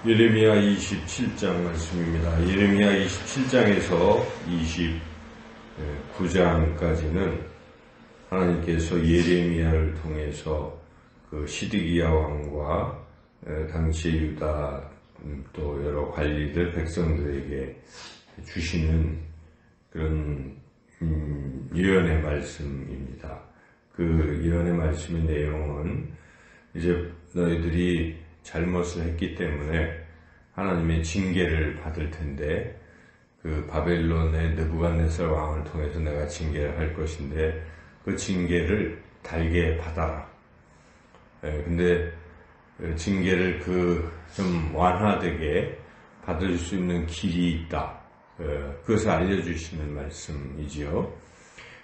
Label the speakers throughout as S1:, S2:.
S1: 예레미야 27장 말씀입니다. 예레미야 27장에서 29장까지는 하나님께서 예레미야를 통해서 그 시드기야 왕과 당시 유다 또 여러 관리들 백성들에게 주시는 그런 예언의 말씀입니다. 그 예언의 말씀의 내용은 이제 너희들이 잘못을 했기 때문에 하나님의 징계를 받을 텐데, 그 바벨론의 느부갓네살 왕을 통해서 내가 징계를 할 것인데 그 징계를 달게 받아라. 근데 징계를 좀 완화되게 받을 수 있는 길이 있다. 그것을 알려주시는 말씀이지요.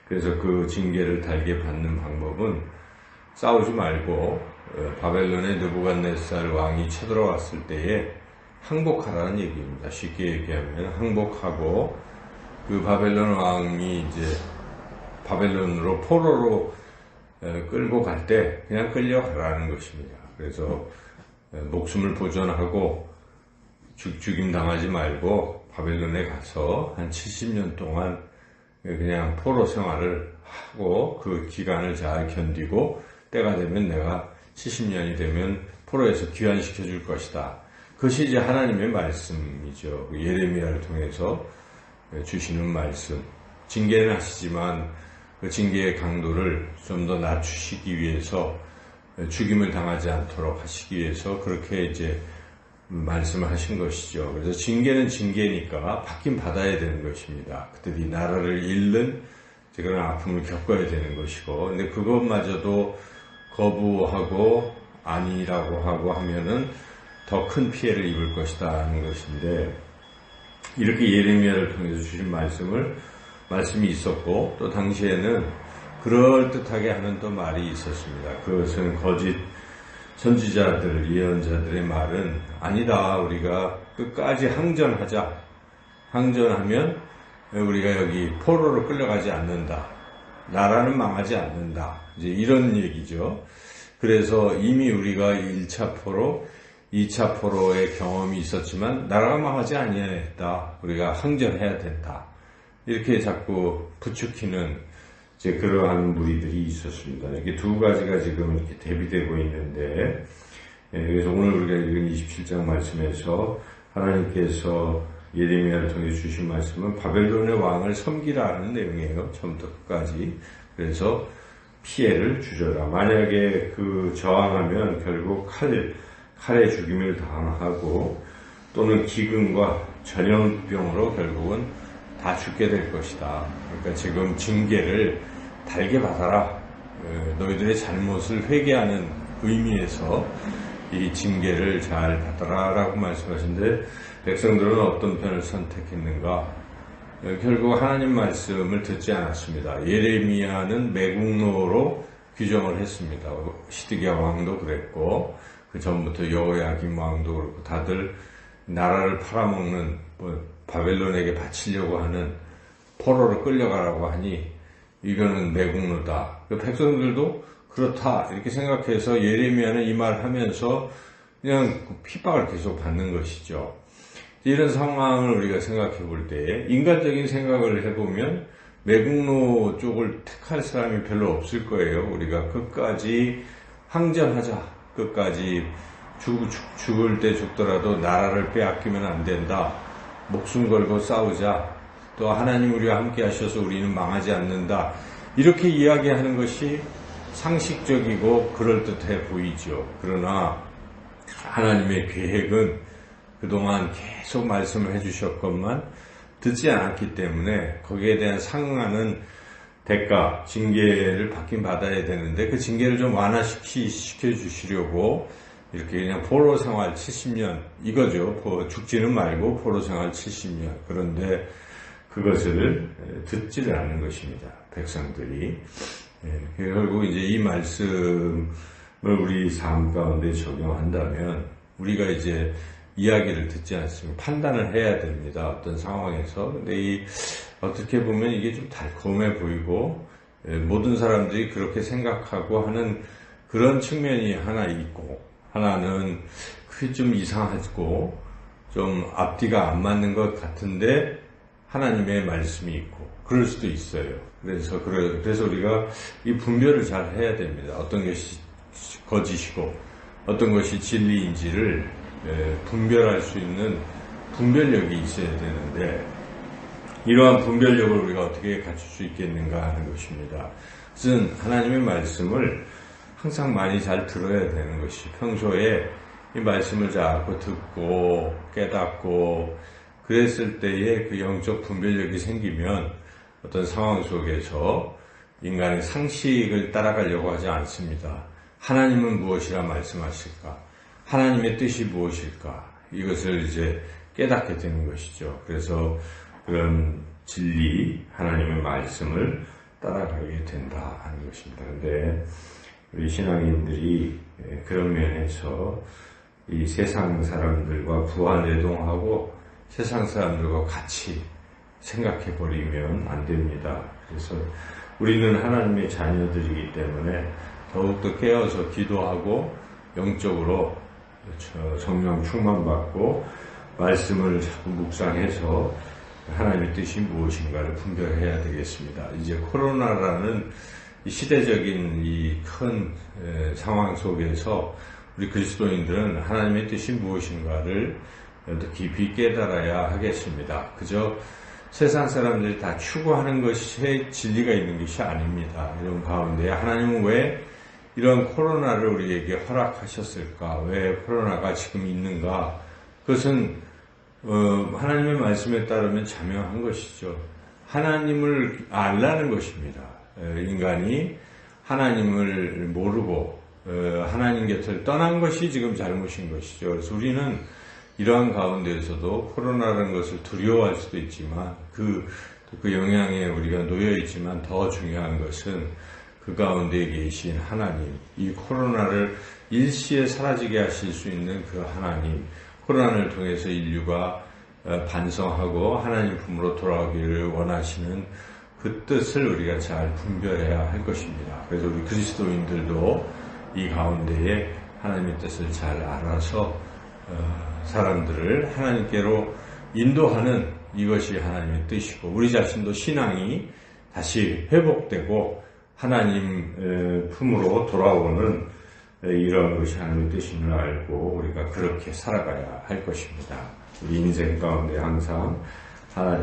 S1: 그래서 그 징계를 달게 받는 방법은 싸우지 말고 바벨론의 느부갓네살 왕이 쳐들어왔을 때에 항복하라는 얘기입니다. 쉽게 얘기하면 항복하고, 그 바벨론 왕이 이제 바벨론으로 포로로 끌고 갈 때 그냥 끌려가라는 것입니다. 그래서 목숨을 보존하고 죽임 당하지 말고 바벨론에 가서 한 70년 동안 그냥 포로 생활을 하고 그 기간을 잘 견디고 때가 되면 내가 70년이 되면 포로에서 귀환시켜 줄 것이다. 그것이 이제 하나님의 말씀이죠. 예레미야를 통해서 주시는 말씀. 징계는 하시지만 그 징계의 강도를 좀 더 낮추시기 위해서, 죽임을 당하지 않도록 하시기 위해서 그렇게 이제 말씀을 하신 것이죠. 그래서 징계는 징계니까 받긴 받아야 되는 것입니다. 그들이 나라를 잃는 그런 아픔을 겪어야 되는 것이고, 근데 그것마저도 거부하고 아니라고 하고 하면은 더 큰 피해를 입을 것이다 하는 것인데, 이렇게 예레미야를 통해서 주신 말씀이 있었고, 또 당시에는 그럴듯하게 하는 또 말이 있었습니다. 그것은 거짓 선지자들, 예언자들의 말은 아니다. 우리가 끝까지 항전하자. 항전하면 우리가 여기 포로로 끌려가지 않는다. 나라는 망하지 않는다. 이제 이런 얘기죠. 그래서 이미 우리가 1차 포로, 2차 포로의 경험이 있었지만 나라가 망하지 아니했다. 우리가 항전해야 된다. 이렇게 자꾸 부추기는 이제 그러한 무리들이 있었습니다. 이게 두 가지가 지금 이렇게 대비되고 있는데, 그래서 오늘 우리가 읽은 27장 말씀에서 하나님께서 예레미야를 통해 주신 말씀은 바벨론의 왕을 섬기라는 내용이에요. 처음부터 끝까지. 그래서 피해를 주저라. 만약에 저항하면 결국 칼에 죽임을 당하고 또는 기근과 전염병으로 결국은 다 죽게 될 것이다. 그러니까 지금 징계를 달게 받아라. 너희들의 잘못을 회개하는 의미에서 이 징계를 잘 받아라 라고 말씀하신데, 백성들은 어떤 편을 선택했는가? 결국 하나님 말씀을 듣지 않았습니다. 예레미야는 매국노로 규정을 했습니다. 시드기야 왕도 그랬고, 그 전부터 여호야김 왕도 그렇고, 다들 나라를 팔아먹는, 바벨론에게 바치려고 하는, 포로로 끌려가라고 하니 이거는 매국노다. 백성들도 그렇다 이렇게 생각해서 예레미야는 이 말을 하면서 그냥 핍박을 계속 받는 것이죠. 이런 상황을 우리가 생각해 볼 때 인간적인 생각을 해보면 매국노 쪽을 택할 사람이 별로 없을 거예요. 우리가 끝까지 항전하자. 끝까지 죽을 때 죽더라도 나라를 빼앗기면 안 된다. 목숨 걸고 싸우자. 또 하나님 우리와 함께 하셔서 우리는 망하지 않는다. 이렇게 이야기하는 것이 상식적이고 그럴듯해 보이죠. 그러나 하나님의 계획은 그동안 계속 말씀을 해주셨건만 듣지 않았기 때문에 거기에 대한 상응하는 대가, 징계를 받긴 받아야 되는데 그 징계를 좀 완화시켜주시려고 이렇게 그냥 포로 생활 70년 이거죠. 죽지는 말고 포로 생활 70년. 그런데 그것을 듣지를 않는 것입니다. 백성들이. 결국 이제 이 말씀을 우리 삶 가운데 적용한다면 우리가 이제 이야기를 듣지 않습니다. 판단을 해야 됩니다. 어떤 상황에서. 근데 어떻게 보면 이게 좀 달콤해 보이고 모든 사람들이 그렇게 생각하고 하는 그런 측면이 하나 있고, 하나는 그게 좀 이상하고 좀 앞뒤가 안 맞는 것 같은데 하나님의 말씀이 있고 그럴 수도 있어요. 그래서 우리가 이 분별을 잘 해야 됩니다. 어떤 것이 거짓이고 어떤 것이 진리인지를 분별할 수 있는 분별력이 있어야 되는데 이러한 분별력을 우리가 어떻게 갖출 수 있겠는가 하는 것입니다. 그것은 하나님의 말씀을 항상 많이 잘 들어야 되는 것이 평소에 이 말씀을 자꾸 듣고 깨닫고 그랬을 때에 그 영적 분별력이 생기면 어떤 상황 속에서 인간의 상식을 따라가려고 하지 않습니다. 하나님은 무엇이라 말씀하실까? 하나님의 뜻이 무엇일까? 이것을 이제 깨닫게 되는 것이죠. 그래서 그런 진리, 하나님의 말씀을 따라가게 된다 하는 것입니다. 그런데 우리 신앙인들이 그런 면에서 이 세상 사람들과 부화내동하고 세상 사람들과 같이 생각해 버리면 안 됩니다. 그래서 우리는 하나님의 자녀들이기 때문에 더욱더 깨어서 기도하고 영적으로 성령 충만받고 말씀을 자꾸 묵상해서 하나님의 뜻이 무엇인가를 분별해야 되겠습니다. 이제 코로나라는 이 시대적인 이 큰 상황 속에서 우리 그리스도인들은 하나님의 뜻이 무엇인가를 더 깊이 깨달아야 하겠습니다. 그저 세상 사람들이 다 추구하는 것이 진리가 있는 것이 아닙니다. 이런 가운데 하나님은 왜 이런 코로나를 우리에게 허락하셨을까? 왜 코로나가 지금 있는가? 그것은 하나님의 말씀에 따르면 자명한 것이죠. 하나님을 알라는 것입니다. 인간이 하나님을 모르고 하나님 곁을 떠난 것이 지금 잘못인 것이죠. 그래서 우리는 이러한 가운데에서도 코로나라는 것을 두려워할 수도 있지만 그 영향에 우리가 놓여 있지만 더 중요한 것은 그 가운데 계신 하나님, 이 코로나를 일시에 사라지게 하실 수 있는 그 하나님, 코로나를 통해서 인류가 반성하고 하나님 품으로 돌아오기를 원하시는 그 뜻을 우리가 잘 분별해야 할 것입니다. 그래서 우리 그리스도인들도 이 가운데에 하나님의 뜻을 잘 알아서 사람들을 하나님께로 인도하는 이것이 하나님의 뜻이고 우리 자신도 신앙이 다시 회복되고 하나님 품으로 돌아오는 이런 것이 하나님의 뜻임을 알고 우리가 그렇게 살아가야 할 것입니다. 우리 인생 가운데 항상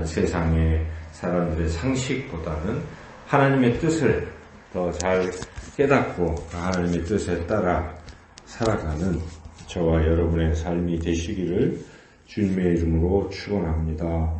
S1: 세상의 사람들의 상식보다는 하나님의 뜻을 더 잘 깨닫고 하나님의 뜻에 따라 살아가는 저와 여러분의 삶이 되시기를 주님의 이름으로 축원합니다.